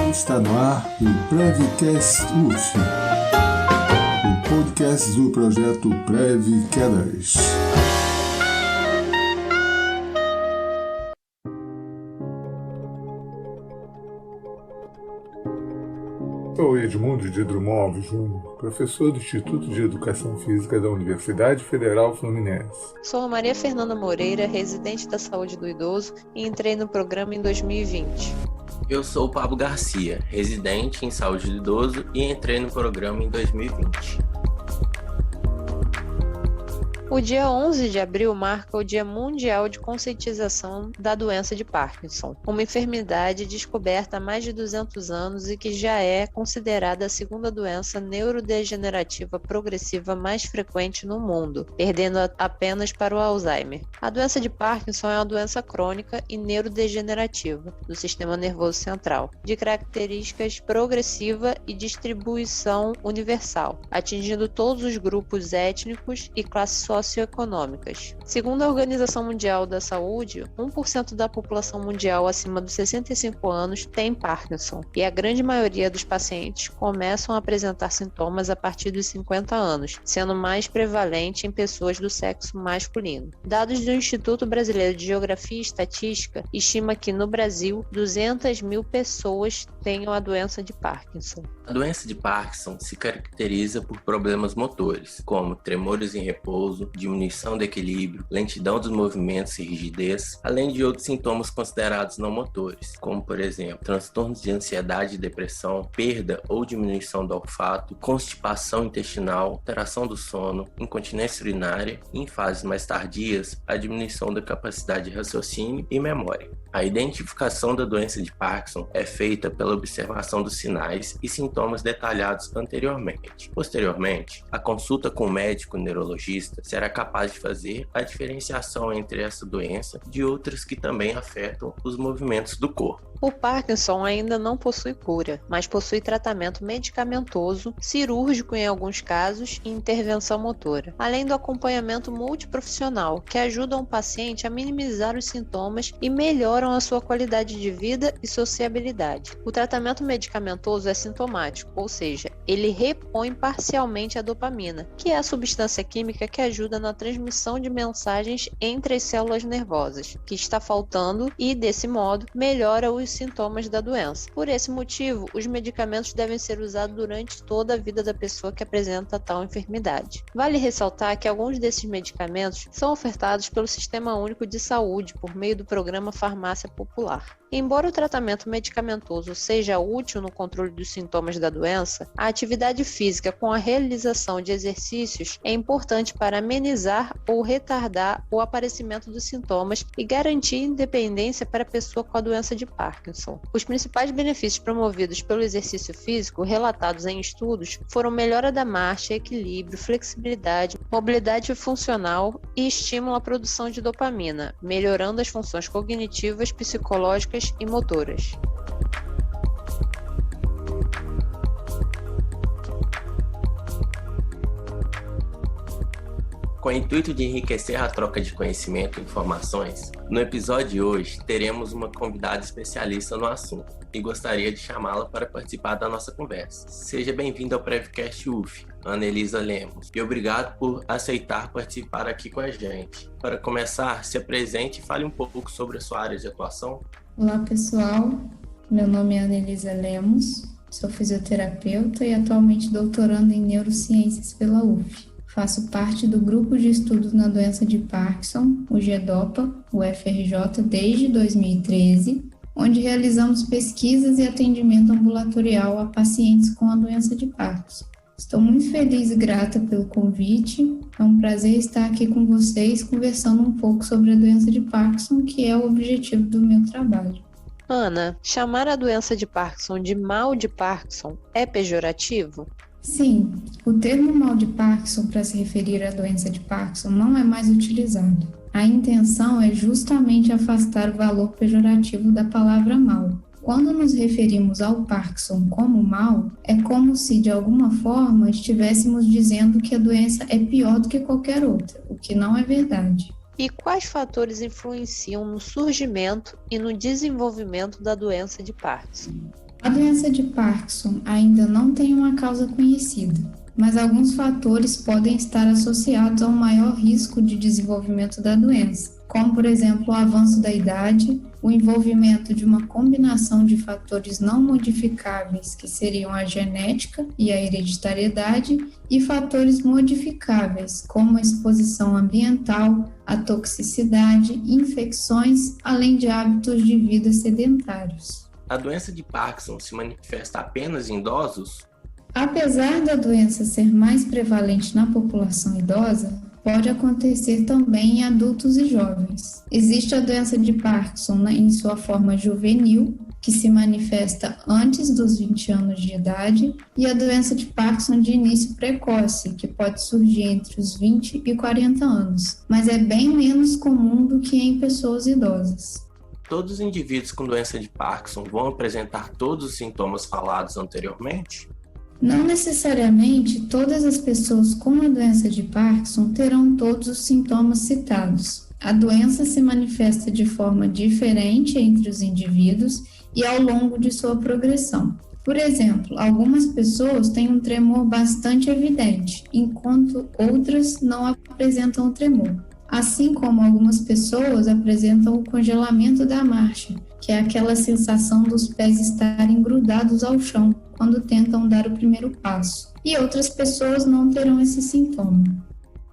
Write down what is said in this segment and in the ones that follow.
Está no ar o Prevcast UF, o podcast do projeto Prev Quedas. Sou Edmundo de Drummond Alves Júnior, professor do Instituto de Educação Física da Universidade Federal Fluminense. Sou a Maria Fernanda Moreira, residente da Saúde do Idoso, e entrei no programa em 2020. Eu sou o Pablo Garcia, residente em Saúde do Idoso e entrei no programa em 2020. O dia 11 de abril marca o Dia Mundial de Conscientização da Doença de Parkinson, uma enfermidade descoberta há mais de 200 anos e que já é considerada a segunda doença neurodegenerativa progressiva mais frequente no mundo, perdendo apenas para o Alzheimer. A doença de Parkinson é uma doença crônica e neurodegenerativa do sistema nervoso central, de características progressiva e distribuição universal, atingindo todos os grupos étnicos e classes socioeconômicas. Segundo a Organização Mundial da Saúde, 1% da população mundial acima dos 65 anos tem Parkinson, e a grande maioria dos pacientes começam a apresentar sintomas a partir dos 50 anos, sendo mais prevalente em pessoas do sexo masculino. Dados do Instituto Brasileiro de Geografia e Estatística estima que no Brasil 200 mil pessoas tenham a doença de Parkinson. A doença de Parkinson se caracteriza por problemas motores, como tremores em repouso, diminuição do equilíbrio, lentidão dos movimentos e rigidez, além de outros sintomas considerados não motores, como, por exemplo, transtornos de ansiedade e depressão, perda ou diminuição do olfato, constipação intestinal, alteração do sono, incontinência urinária e, em fases mais tardias, a diminuição da capacidade de raciocínio e memória. A identificação da doença de Parkinson é feita pela observação dos sinais e sintomas detalhados anteriormente. Posteriormente, a consulta com o médico neurologista será capaz de fazer a diferenciação entre essa doença e de outras que também afetam os movimentos do corpo. O Parkinson ainda não possui cura, mas possui tratamento medicamentoso, cirúrgico em alguns casos e intervenção motora, além do acompanhamento multiprofissional, que ajudam o paciente a minimizar os sintomas e melhoram a sua qualidade de vida e sociabilidade. O tratamento medicamentoso é sintomático, ou seja, ele repõe parcialmente a dopamina, que é a substância química que ajuda na transmissão de mensagens entre as células nervosas, que está faltando e, desse modo, melhora os sintomas da doença. Por esse motivo, os medicamentos devem ser usados durante toda a vida da pessoa que apresenta tal enfermidade. Vale ressaltar que alguns desses medicamentos são ofertados pelo Sistema Único de Saúde por meio do programa Farmácia Popular. Embora o tratamento medicamentoso seja útil no controle dos sintomas da doença, a atividade física com a realização de exercícios é importante para amenizar ou retardar o aparecimento dos sintomas e garantir independência para a pessoa com a doença de Parkinson. Os principais benefícios promovidos pelo exercício físico, relatados em estudos, foram melhora da marcha, equilíbrio, flexibilidade, mobilidade funcional e estímulo à produção de dopamina, melhorando as funções cognitivas, psicológicas e motoras. Com o intuito de enriquecer a troca de conhecimento e informações, no episódio de hoje teremos uma convidada especialista no assunto e gostaria de chamá-la para participar da nossa conversa. Seja bem-vinda ao Prevcast UF, Ana Elisa Lemos, e obrigado por aceitar participar aqui com a gente. Para começar, se apresente e fale um pouco sobre a sua área de atuação. Olá pessoal, meu nome é Ana Elisa Lemos, sou fisioterapeuta e atualmente doutoranda em neurociências pela UF. Faço parte do grupo de estudos na doença de Parkinson, o GEDOPA, o FRJ, desde 2013, onde realizamos pesquisas e atendimento ambulatorial a pacientes com a doença de Parkinson. Estou muito feliz e grata pelo convite, é um prazer estar aqui com vocês conversando um pouco sobre a doença de Parkinson, que é o objetivo do meu trabalho. Ana, chamar a doença de Parkinson de mal de Parkinson é pejorativo? Sim, o termo mal de Parkinson para se referir à doença de Parkinson não é mais utilizado. A intenção é justamente afastar o valor pejorativo da palavra mal. Quando nos referimos ao Parkinson como mal, é como se de alguma forma estivéssemos dizendo que a doença é pior do que qualquer outra, o que não é verdade. E quais fatores influenciam no surgimento e no desenvolvimento da doença de Parkinson? A doença de Parkinson ainda não tem uma causa conhecida, mas alguns fatores podem estar associados a um maior risco de desenvolvimento da doença, como, por exemplo, o avanço da idade, o envolvimento de uma combinação de fatores não modificáveis, que seriam a genética e a hereditariedade, e fatores modificáveis, como a exposição ambiental, a toxicidade, infecções, além de hábitos de vida sedentários. A doença de Parkinson se manifesta apenas em idosos? Apesar da doença ser mais prevalente na população idosa, pode acontecer também em adultos e jovens. Existe a doença de Parkinson em sua forma juvenil, que se manifesta antes dos 20 anos de idade, e a doença de Parkinson de início precoce, que pode surgir entre os 20 e 40 anos, mas é bem menos comum do que em pessoas idosas. Todos os indivíduos com doença de Parkinson vão apresentar todos os sintomas falados anteriormente? Não necessariamente todas as pessoas com a doença de Parkinson terão todos os sintomas citados. A doença se manifesta de forma diferente entre os indivíduos e ao longo de sua progressão. Por exemplo, algumas pessoas têm um tremor bastante evidente, enquanto outras não apresentam o tremor. Assim como algumas pessoas apresentam o congelamento da marcha, que é aquela sensação dos pés estarem grudados ao chão quando tentam dar o primeiro passo. E outras pessoas não terão esse sintoma.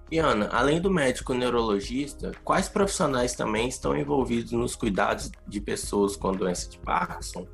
E Ana, além do médico neurologista, quais profissionais também estão envolvidos nos cuidados de pessoas com doença de Parkinson?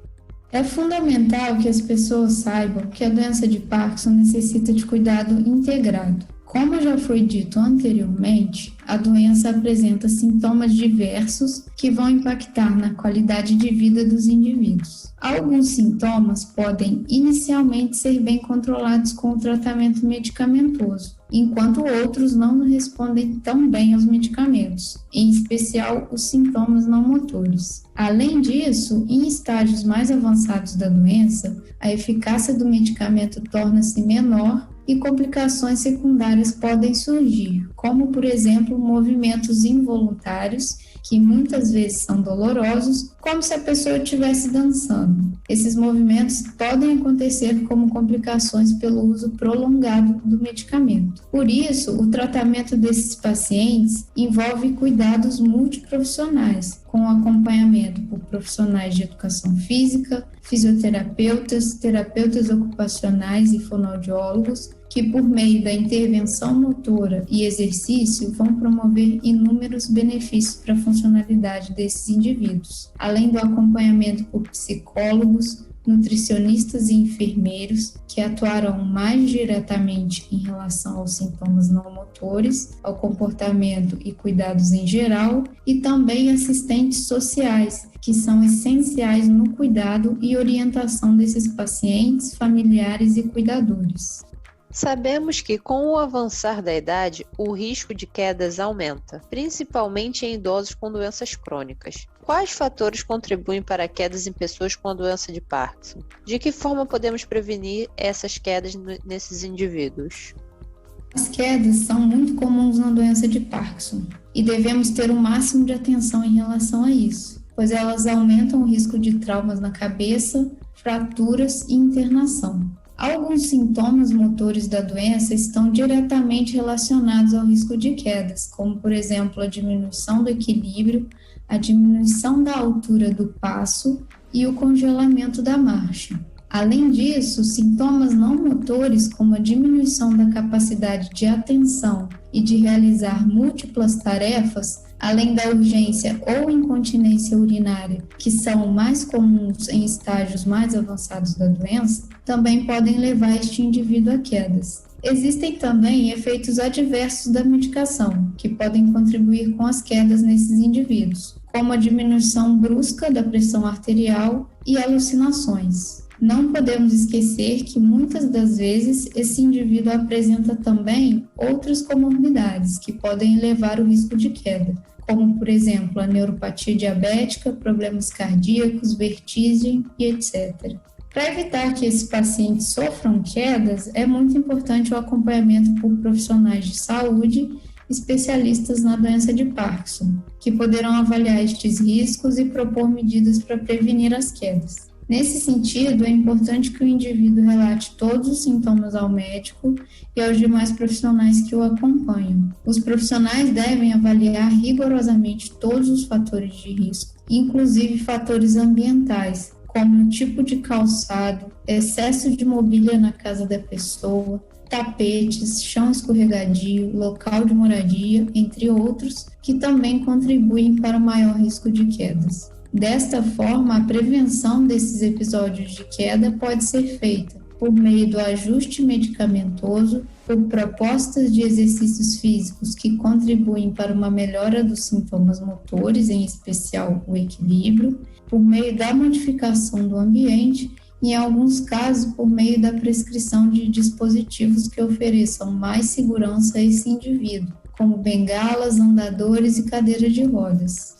É fundamental que as pessoas saibam que a doença de Parkinson necessita de cuidado integrado. Como já foi dito anteriormente, a doença apresenta sintomas diversos que vão impactar na qualidade de vida dos indivíduos. Alguns sintomas podem inicialmente ser bem controlados com o tratamento medicamentoso, enquanto outros não respondem tão bem aos medicamentos, em especial os sintomas não motores. Além disso, em estágios mais avançados da doença, a eficácia do medicamento torna-se menor e complicações secundárias podem surgir, como, por exemplo, movimentos involuntários, que muitas vezes são dolorosos, como se a pessoa estivesse dançando. Esses movimentos podem acontecer como complicações pelo uso prolongado do medicamento. Por isso, o tratamento desses pacientes envolve cuidados multiprofissionais, com acompanhamento por profissionais de educação física, fisioterapeutas, terapeutas ocupacionais e fonoaudiólogos, que por meio da intervenção motora e exercício vão promover inúmeros benefícios para a funcionalidade desses indivíduos, além do acompanhamento por psicólogos, nutricionistas e enfermeiros que atuarão mais diretamente em relação aos sintomas não motores, ao comportamento e cuidados em geral, e também assistentes sociais, que são essenciais no cuidado e orientação desses pacientes, familiares e cuidadores. Sabemos que, com o avançar da idade, o risco de quedas aumenta, principalmente em idosos com doenças crônicas. Quais fatores contribuem para quedas em pessoas com a doença de Parkinson? De que forma podemos prevenir essas quedas nesses indivíduos? As quedas são muito comuns na doença de Parkinson e devemos ter o máximo de atenção em relação a isso, pois elas aumentam o risco de traumas na cabeça, fraturas e internação. Alguns sintomas motores da doença estão diretamente relacionados ao risco de quedas, como, por exemplo, a diminuição do equilíbrio, a diminuição da altura do passo e o congelamento da marcha. Além disso, sintomas não motores, como a diminuição da capacidade de atenção e de realizar múltiplas tarefas, além da urgência ou incontinência urinária, que são mais comuns em estágios mais avançados da doença, também podem levar este indivíduo a quedas. Existem também efeitos adversos da medicação, que podem contribuir com as quedas nesses indivíduos, como a diminuição brusca da pressão arterial e alucinações. Não podemos esquecer que muitas das vezes esse indivíduo apresenta também outras comorbidades que podem elevar o risco de queda, como, por exemplo, a neuropatia diabética, problemas cardíacos, vertigem e etc. Para evitar que esses pacientes sofram quedas, é muito importante o acompanhamento por profissionais de saúde, especialistas na doença de Parkinson, que poderão avaliar estes riscos e propor medidas para prevenir as quedas. Nesse sentido, é importante que o indivíduo relate todos os sintomas ao médico e aos demais profissionais que o acompanham. Os profissionais devem avaliar rigorosamente todos os fatores de risco, inclusive fatores ambientais, como o tipo de calçado, excesso de mobília na casa da pessoa, tapetes, chão escorregadio, local de moradia, entre outros, que também contribuem para o maior risco de quedas. Desta forma, a prevenção desses episódios de queda pode ser feita por meio do ajuste medicamentoso, por propostas de exercícios físicos que contribuem para uma melhora dos sintomas motores, em especial o equilíbrio, por meio da modificação do ambiente e, em alguns casos, por meio da prescrição de dispositivos que ofereçam mais segurança a esse indivíduo, como bengalas, andadores e cadeira de rodas.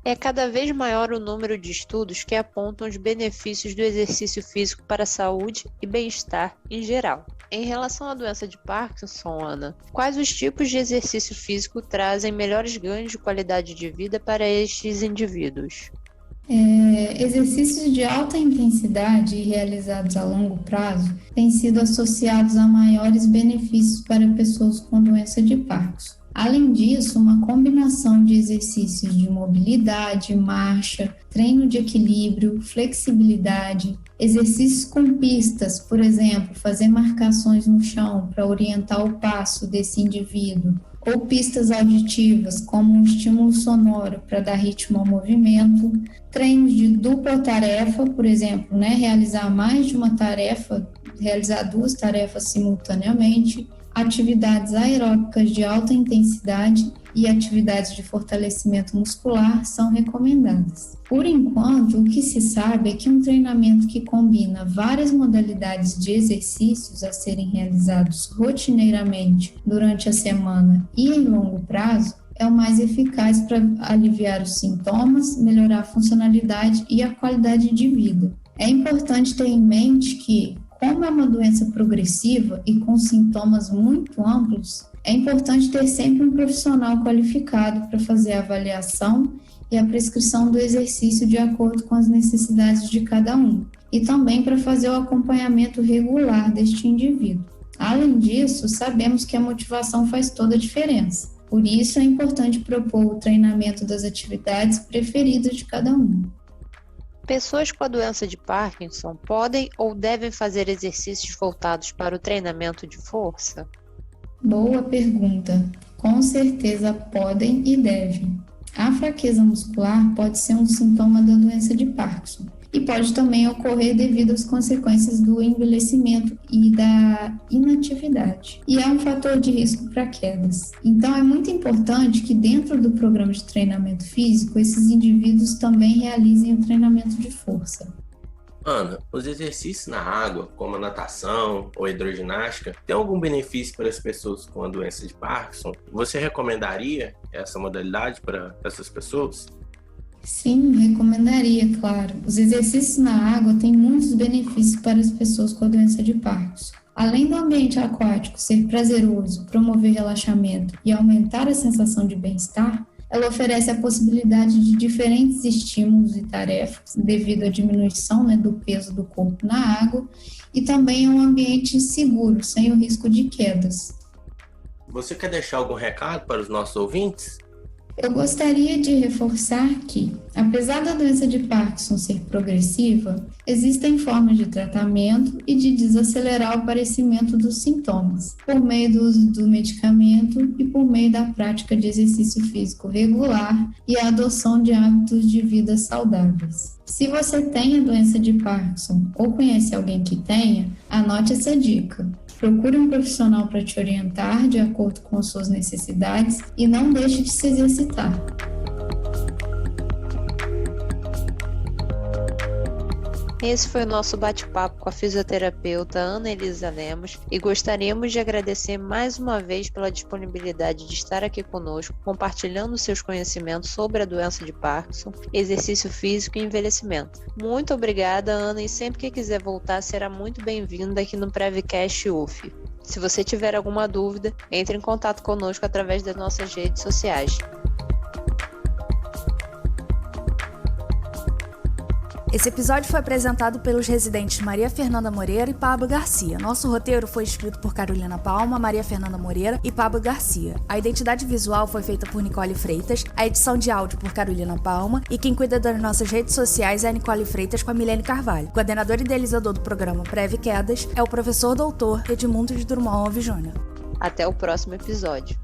É cada vez maior o número de estudos que apontam os benefícios do exercício físico para a saúde e bem-estar em geral. Em relação à doença de Parkinson, Ana, quais os tipos de exercício físico trazem melhores ganhos de qualidade de vida para estes indivíduos? Exercícios de alta intensidade e realizados a longo prazo têm sido associados a maiores benefícios para pessoas com doença de Parkinson. Além disso, uma combinação de exercícios de mobilidade, marcha, treino de equilíbrio, flexibilidade, exercícios com pistas, por exemplo, fazer marcações no chão para orientar o passo desse indivíduo, ou pistas auditivas, como um estímulo sonoro para dar ritmo ao movimento, treinos de dupla tarefa, por exemplo, realizar mais de uma tarefa, realizar 2 tarefas simultaneamente, atividades aeróbicas de alta intensidade e atividades de fortalecimento muscular são recomendadas. Por enquanto, o que se sabe é que um treinamento que combina várias modalidades de exercícios a serem realizados rotineiramente durante a semana e em longo prazo é o mais eficaz para aliviar os sintomas, melhorar a funcionalidade e a qualidade de vida. É importante ter em mente que, como é uma doença progressiva e com sintomas muito amplos, é importante ter sempre um profissional qualificado para fazer a avaliação e a prescrição do exercício de acordo com as necessidades de cada um, e também para fazer o acompanhamento regular deste indivíduo. Além disso, sabemos que a motivação faz toda a diferença. Por isso, é importante propor o treinamento das atividades preferidas de cada um. Pessoas com a doença de Parkinson podem ou devem fazer exercícios voltados para o treinamento de força? Boa pergunta. Com certeza podem e devem. A fraqueza muscular pode ser um sintoma da doença de Parkinson e pode também ocorrer devido às consequências do envelhecimento e da inatividade. E é um fator de risco para quedas. Então é muito importante que dentro do programa de treinamento físico, esses indivíduos também realizem o treinamento de força. Ana, os exercícios na água, como a natação ou a hidroginástica, têm algum benefício para as pessoas com a doença de Parkinson? Você recomendaria essa modalidade para essas pessoas? Sim, recomendaria, claro. Os exercícios na água têm muitos benefícios para as pessoas com a doença de Parkinson. Além do ambiente aquático ser prazeroso, promover relaxamento e aumentar a sensação de bem-estar, ela oferece a possibilidade de diferentes estímulos e tarefas devido à diminuição do peso do corpo na água e também é um ambiente seguro, sem o risco de quedas. Você quer deixar algum recado para os nossos ouvintes? Eu gostaria de reforçar que, apesar da doença de Parkinson ser progressiva, existem formas de tratamento e de desacelerar o aparecimento dos sintomas, por meio do uso do medicamento e por meio da prática de exercício físico regular e a adoção de hábitos de vida saudáveis. Se você tem a doença de Parkinson ou conhece alguém que tenha, anote essa dica. Procure um profissional para te orientar de acordo com as suas necessidades e não deixe de se exercitar. Esse foi o nosso bate-papo com a fisioterapeuta Ana Elisa Lemos e gostaríamos de agradecer mais uma vez pela disponibilidade de estar aqui conosco, compartilhando seus conhecimentos sobre a doença de Parkinson, exercício físico e envelhecimento. Muito obrigada, Ana, e sempre que quiser voltar será muito bem-vinda aqui no Prevcast UF. Se você tiver alguma dúvida, entre em contato conosco através das nossas redes sociais. Esse episódio foi apresentado pelos residentes Maria Fernanda Moreira e Pablo Garcia. Nosso roteiro foi escrito por Carolina Palma, Maria Fernanda Moreira e Pablo Garcia. A identidade visual foi feita por Nicole Freitas, a edição de áudio por Carolina Palma e quem cuida das nossas redes sociais é a Nicole Freitas com a Milene Carvalho. O coordenador e idealizador do programa Preve Quedas é o professor doutor Edmundo de Drummond Jr. Até o próximo episódio.